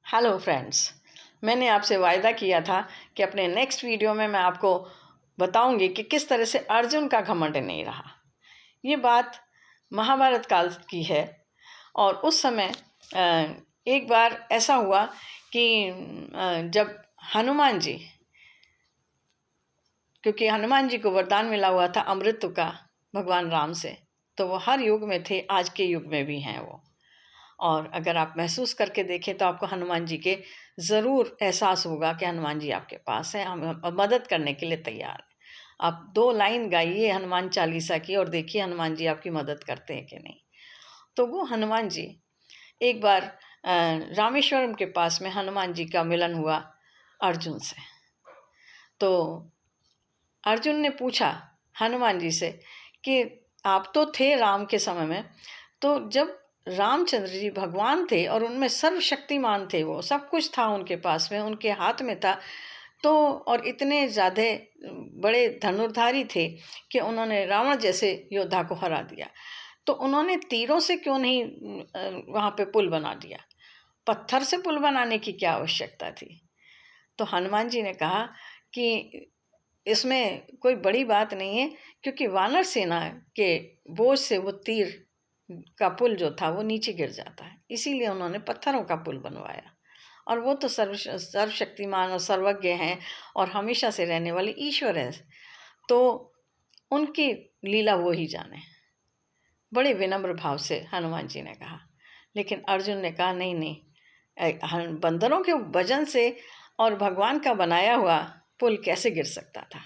Hello friends, मैंने आपसे वायदा किया था कि अपने नेक्स्ट वीडियो में मैं आपको बताऊंगी कि किस तरह से अर्जुन का घमंड नहीं रहा। ये बात महाभारत काल की है और उस समय एक बार ऐसा हुआ कि जब हनुमान जी, क्योंकि हनुमान जी को वरदान मिला हुआ था अमृत का भगवान राम से, तो वो हर युग में थे, आज के युग में भी हैं वो। और अगर आप महसूस करके देखें तो आपको हनुमान जी के ज़रूर एहसास होगा कि हनुमान जी आपके पास हैं, हम मदद करने के लिए तैयार हैं। आप 2 लाइन गाइए हनुमान चालीसा की और देखिए हनुमान जी आपकी मदद करते हैं कि नहीं। तो वो हनुमान जी एक बार रामेश्वरम के पास में हनुमान जी का मिलन हुआ अर्जुन से। तो अर्जुन ने पूछा हनुमान जी से कि आप तो थे राम के समय में, तो जब रामचंद्र जी भगवान थे और उनमें सर्वशक्तिमान थे, वो सब कुछ था उनके पास में, उनके हाथ में था, तो और इतने ज़्यादा बड़े धनुर्धारी थे कि उन्होंने रावण जैसे योद्धा को हरा दिया, तो उन्होंने तीरों से क्यों नहीं वहाँ पे पुल बना दिया? पत्थर से पुल बनाने की क्या आवश्यकता थी? तो हनुमान जी ने कहा कि इसमें कोई बड़ी बात नहीं है, क्योंकि वानर सेना के बोझ से वो तीर का पुल जो था वो नीचे गिर जाता है, इसीलिए उन्होंने पत्थरों का पुल बनवाया। और वो तो सर्वशक्तिमान और सर्वज्ञ हैं और हमेशा से रहने वाले ईश्वर है, तो उनकी लीला वो ही जाने। बड़े विनम्र भाव से हनुमान जी ने कहा। लेकिन अर्जुन ने कहा नहीं नहीं, बंदरों के वजन से और भगवान का बनाया हुआ पुल कैसे गिर सकता था?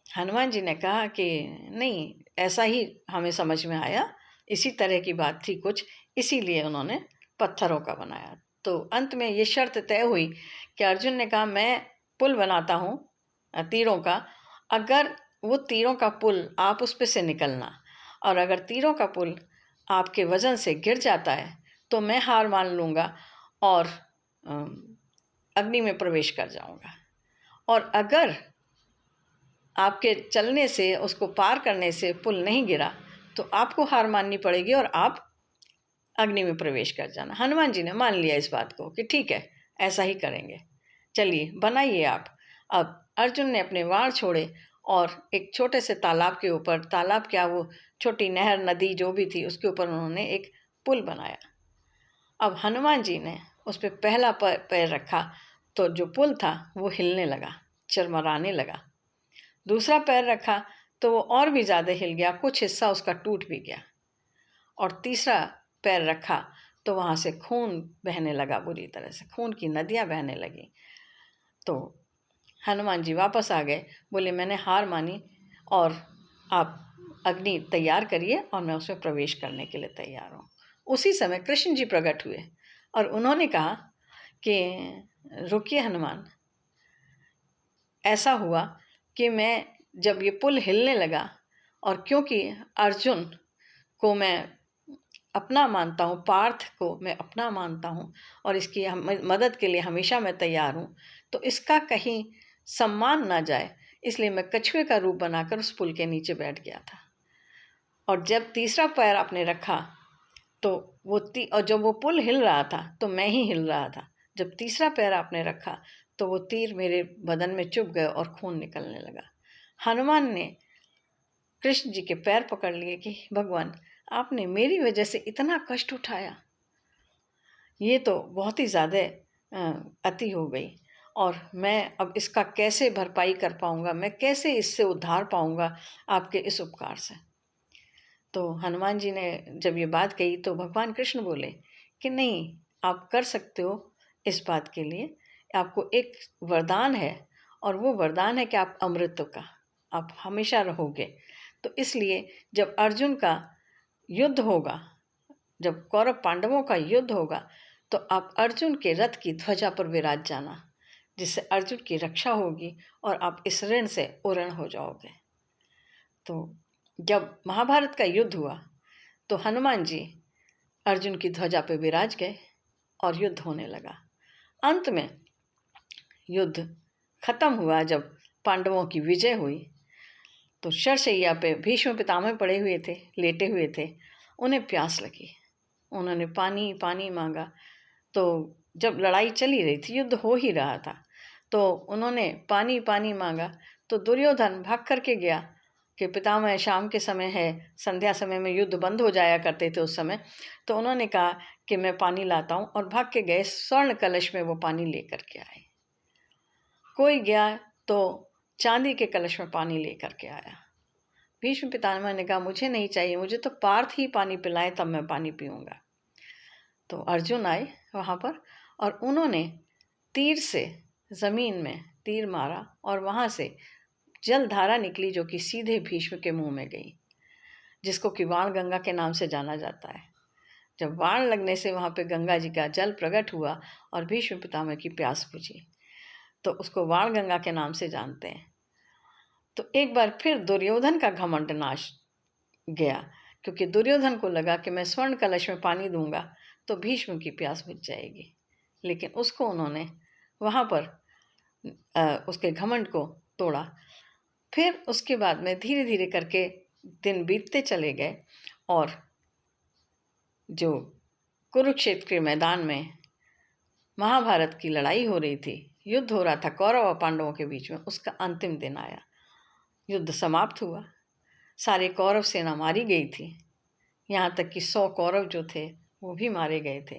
हनुमान जी ने कहा कि नहीं, ऐसा ही हमें समझ में आया, इसी तरह की बात थी कुछ, इसीलिए उन्होंने पत्थरों का बनाया। तो अंत में ये शर्त तय हुई कि अर्जुन ने कहा मैं पुल बनाता हूँ तीरों का, अगर वो तीरों का पुल आप उस पे से निकलना, और अगर तीरों का पुल आपके वज़न से गिर जाता है तो मैं हार मान लूँगा और अग्नि में प्रवेश कर जाऊँगा। और अगर आपके चलने से, उसको पार करने से पुल नहीं गिरा तो आपको हार माननी पड़ेगी और आप अग्नि में प्रवेश कर जाना। हनुमान जी ने मान लिया इस बात को कि ठीक है, ऐसा ही करेंगे, चलिए बनाइए आप। अब अर्जुन ने अपने वाण छोड़े और एक छोटे से तालाब के ऊपर, तालाब क्या, वो छोटी नहर नदी जो भी थी, उसके ऊपर उन्होंने एक पुल बनाया। अब हनुमान जी ने उस पर पहला पैर रखा तो जो पुल था वो हिलने लगा, चरमराने लगा। दूसरा पैर रखा तो वो और भी ज़्यादा हिल गया, कुछ हिस्सा उसका टूट भी गया। और तीसरा पैर रखा तो वहाँ से खून बहने लगा, बुरी तरह से खून की नदियाँ बहने लगी। तो हनुमान जी वापस आ गए, बोले मैंने हार मानी और आप अग्नि तैयार करिए और मैं उसमें प्रवेश करने के लिए तैयार हूँ। उसी समय कृष्ण जी प्रकट हुए और उन्होंने कहा कि रुकिए हनुमान, ऐसा हुआ कि मैं जब ये पुल हिलने लगा, और क्योंकि अर्जुन को मैं अपना मानता हूँ, पार्थ को मैं अपना मानता हूँ और इसकी मदद के लिए हमेशा मैं तैयार हूँ, तो इसका कहीं सम्मान ना जाए, इसलिए मैं कछुए का रूप बनाकर उस पुल के नीचे बैठ गया था। और जब तीसरा पैर आपने रखा तो वो और जब वो पुल हिल रहा था तो मैं ही हिल रहा था। जब तीसरा पैर आपने रखा तो वो तीर मेरे बदन में चुभ गए और खून निकलने लगा। हनुमान ने कृष्ण जी के पैर पकड़ लिए कि भगवान, आपने मेरी वजह से इतना कष्ट उठाया, ये तो बहुत ही ज़्यादा अति हो गई, और मैं अब इसका कैसे भरपाई कर पाऊँगा, मैं कैसे इससे उद्धार पाऊँगा आपके इस उपकार से। तो हनुमान जी ने जब ये बात कही तो भगवान कृष्ण बोले कि नहीं, आप कर सकते हो, इस बात के लिए आपको एक वरदान है, और वो वरदान है कि आप अमृत का आप हमेशा रहोगे। तो इसलिए जब अर्जुन का युद्ध होगा, जब कौरव पांडवों का युद्ध होगा, तो आप अर्जुन के रथ की ध्वजा पर विराज जाना, जिससे अर्जुन की रक्षा होगी और आप इस ऋण से उऋण हो जाओगे। तो जब महाभारत का युद्ध हुआ तो हनुमान जी अर्जुन की ध्वजा पर विराज गए और युद्ध होने लगा। अंत में युद्ध खत्म हुआ, जब पांडवों की विजय हुई तो शरशैया पे भीष्म पितामह पड़े हुए थे, लेटे हुए थे, उन्हें प्यास लगी, उन्होंने पानी पानी मांगा। तो जब लड़ाई चली रही थी, युद्ध हो ही रहा था, तो उन्होंने पानी पानी मांगा। तो दुर्योधन भाग करके गया कि पितामह शाम के समय है, संध्या समय में युद्ध बंद हो जाया करते थे उस समय। तो उन्होंने कहा कि मैं पानी लाता हूँ, और भाग के गए, स्वर्ण कलश में वो पानी लेकर के आए। कोई गया तो चांदी के कलश में पानी लेकर के आया। भीष्म पितामह ने कहा मुझे नहीं चाहिए, मुझे तो पार्थ ही पानी पिलाए तब मैं पानी पीऊँगा। तो अर्जुन आए वहाँ पर, और उन्होंने तीर से ज़मीन में तीर मारा, और वहाँ से जलधारा निकली जो कि सीधे भीष्म के मुंह में गई, जिसको कि बाण गंगा के नाम से जाना जाता है। जब बाण लगने से वहाँ पे गंगा जी का जल प्रकट हुआ और भीष्म पितामह की प्यास बुझी, तो उसको बाण गंगा के नाम से जानते हैं। तो एक बार फिर दुर्योधन का घमंड नाश गया, क्योंकि दुर्योधन को लगा कि मैं स्वर्ण कलश में पानी दूंगा तो भीष्म की प्यास बुझ जाएगी, लेकिन उसको उन्होंने वहाँ पर उसके घमंड को तोड़ा। फिर उसके बाद में धीरे धीरे करके दिन बीतते चले गए, और जो कुरुक्षेत्र के मैदान में महाभारत की लड़ाई हो रही थी, युद्ध हो रहा था कौरव और पांडवों के बीच में, उसका अंतिम दिन आया। युद्ध समाप्त हुआ, सारे कौरव सेना मारी गई थी, यहाँ तक कि 100 कौरव जो थे वो भी मारे गए थे।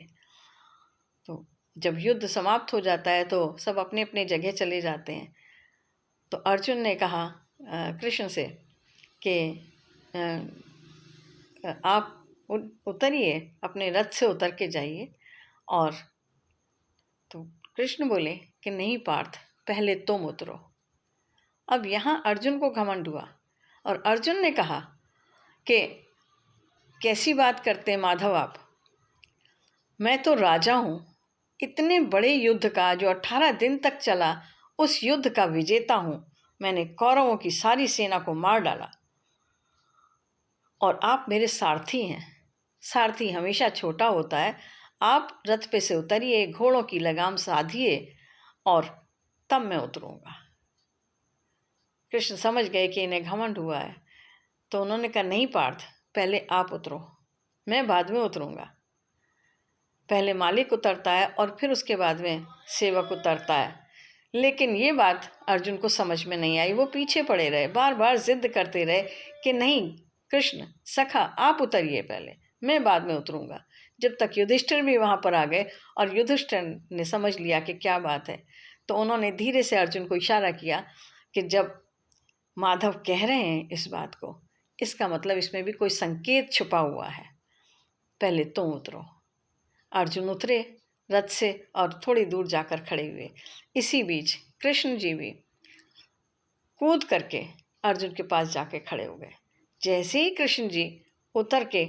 तो जब युद्ध समाप्त हो जाता है तो सब अपने अपने जगह चले जाते हैं। तो अर्जुन ने कहा कृष्ण से कि आप उतरिए, अपने रथ से उतर के जाइए। और तो कृष्ण बोले कि नहीं पार्थ, पहले तुम उतरो। अब यहाँ अर्जुन को घमंड हुआ, और अर्जुन ने कहा कि कैसी बात करते हैं माधव आप, मैं तो राजा हूँ, इतने बड़े युद्ध का जो 18 दिन तक चला उस युद्ध का विजेता हूँ, मैंने कौरवों की सारी सेना को मार डाला, और आप मेरे सारथी हैं। सारथी हमेशा छोटा होता है, आप रथ पे से उतरिए, घोड़ों की लगाम साधिए, और तब मैं उतरूँगा। कृष्ण समझ गए कि इन्हें घमंड हुआ है, तो उन्होंने कहा नहीं पार्थ, पहले आप उतरो, मैं बाद में उतरूँगा। पहले मालिक उतरता है और फिर उसके बाद में सेवक उतरता है। लेकिन ये बात अर्जुन को समझ में नहीं आई, वो पीछे पड़े रहे, बार बार जिद करते रहे कि नहीं कृष्ण सखा, आप उतरिए पहले, मैं बाद में उतरूँगा। जब तक युधिष्ठिर भी वहाँ पर आ गए, और युधिष्ठिर ने समझ लिया कि क्या बात है, तो उन्होंने धीरे से अर्जुन को इशारा किया कि जब माधव कह रहे हैं इस बात को, इसका मतलब इसमें भी कोई संकेत छुपा हुआ है, पहले तुम उतरो। अर्जुन उतरे रथ से और थोड़ी दूर जाकर खड़े हुए। इसी बीच कृष्ण जी भी कूद करके अर्जुन के पास जाके खड़े हो गए। जैसे ही कृष्ण जी उतर के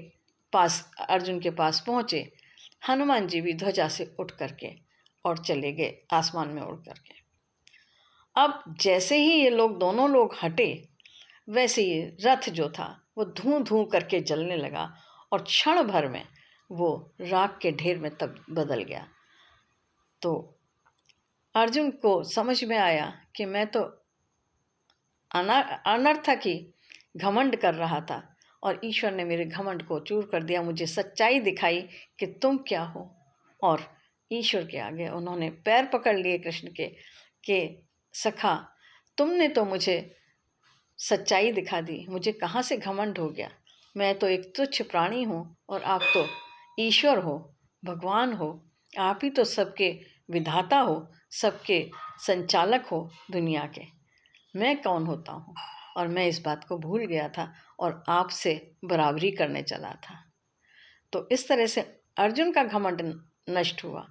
पास अर्जुन के पास पहुँचे, हनुमान जी भी ध्वजा से उठ करके और चले गए आसमान में उड़ करके। अब जैसे ही ये लोग दोनों लोग हटे, वैसे ही रथ जो था वो धूं धूं करके जलने लगा, और क्षण भर में वो राख के ढेर में तब बदल गया। तो अर्जुन को समझ में आया कि मैं तो अनर्थक ही घमंड कर रहा था, और ईश्वर ने मेरे घमंड को चूर कर दिया। मुझे सच्चाई दिखाई कि तुम क्या हो, और ईश्वर के आगे उन्होंने पैर पकड़ लिए कृष्ण के कि सखा, तुमने तो मुझे सच्चाई दिखा दी, मुझे कहाँ से घमंड हो गया। मैं तो एक तुच्छ प्राणी हूँ, और आप तो ईश्वर हो, भगवान हो, आप ही तो सबके विधाता हो, सबके संचालक हो दुनिया के। मैं कौन होता हूँ, और मैं इस बात को भूल गया था और आपसे बराबरी करने चला था। तो इस तरह से अर्जुन का घमंड नष्ट हुआ।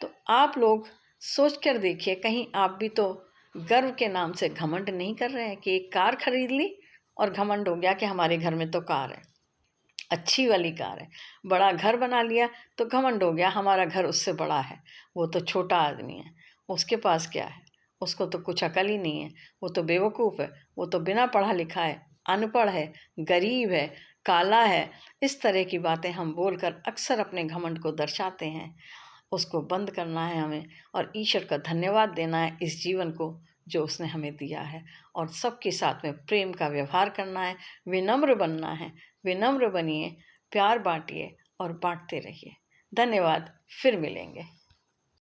तो आप लोग सोच कर देखिए, कहीं आप भी तो गर्व के नाम से घमंड नहीं कर रहे हैं कि एक कार खरीद ली और घमंड हो गया कि हमारे घर में तो कार है, अच्छी वाली कार है। बड़ा घर बना लिया तो घमंड हो गया हमारा घर उससे बड़ा है, वो तो छोटा आदमी है, उसके पास क्या है, उसको तो कुछ अकल ही नहीं है, वो तो बेवकूफ़ है, वो तो बिना पढ़ा लिखा है, अनपढ़ है, गरीब है, काला है। इस तरह की बातें हम बोलकर अक्सर अपने घमंड को दर्शाते हैं। उसको बंद करना है हमें, और ईश्वर का धन्यवाद देना है इस जीवन को जो उसने हमें दिया है, और सबके साथ में प्रेम का व्यवहार करना है, विनम्र बनना है। विनम्र बनिए, प्यार बांटिए और बांटते रहिए। धन्यवाद, फिर मिलेंगे।